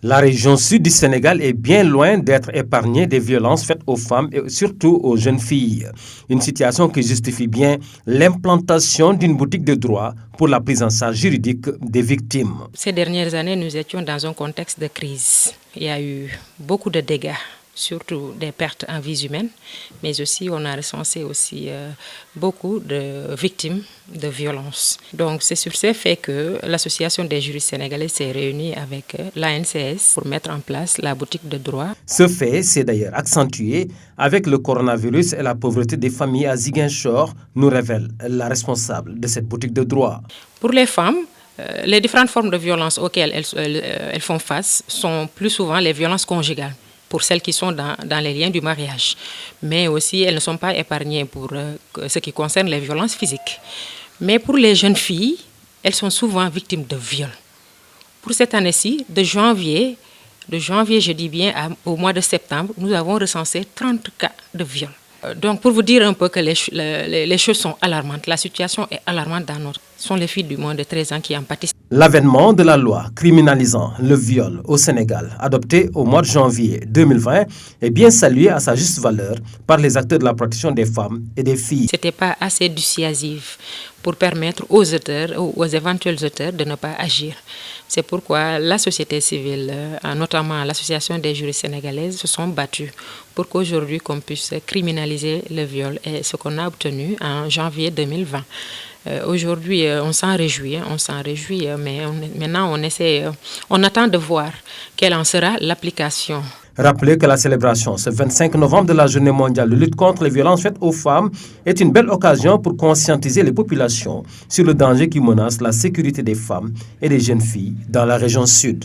La région sud du Sénégal est bien loin d'être épargnée des violences faites aux femmes et surtout aux jeunes filles. Une situation qui justifie bien l'implantation d'une boutique de droit pour la prise en charge juridique des victimes. Ces dernières années, nous étions dans un contexte de crise. Il y a eu beaucoup de dégâts, surtout des pertes en vies humaines, mais aussi on a recensé aussi beaucoup de victimes de violences. Donc c'est sur ces faits que l'Association des juristes sénégalais s'est réunie avec l'ANCS pour mettre en place la boutique de droit. Ce fait s'est d'ailleurs accentué avec le coronavirus et la pauvreté des familles à Ziguinchor, nous révèle la responsable de cette boutique de droit. Pour les femmes, les différentes formes de violence auxquelles elles font face sont plus souvent les violences conjugales, pour celles qui sont dans les liens du mariage. Mais aussi, elles ne sont pas épargnées pour ce qui concerne les violences physiques. Mais pour les jeunes filles, elles sont souvent victimes de viols. Pour cette année-ci, de janvier, je dis bien, au mois de septembre, nous avons recensé 30 cas de viols. Donc, pour vous dire un peu que les choses sont alarmantes, la situation est alarmante dans notre... Ce sont les filles du moins de 13 ans qui en pâtissent. L'avènement de la loi criminalisant le viol au Sénégal, adoptée au mois de janvier 2020, est bien salué à sa juste valeur par les acteurs de la protection des femmes et des filles. Ce n'était pas assez dissuasif pour permettre aux auteurs, aux éventuels auteurs de ne pas agir. C'est pourquoi la société civile, notamment l'association des juristes sénégalaises, se sont battus pour qu'aujourd'hui qu'on puisse criminaliser le viol, et ce qu'on a obtenu en janvier 2020. Aujourd'hui, on s'en réjouit, mais maintenant on attend de voir quelle en sera l'application. Rappelez que la célébration ce 25 novembre de la Journée mondiale de lutte contre les violences faites aux femmes est une belle occasion pour conscientiser les populations sur le danger qui menace la sécurité des femmes et des jeunes filles dans la région sud.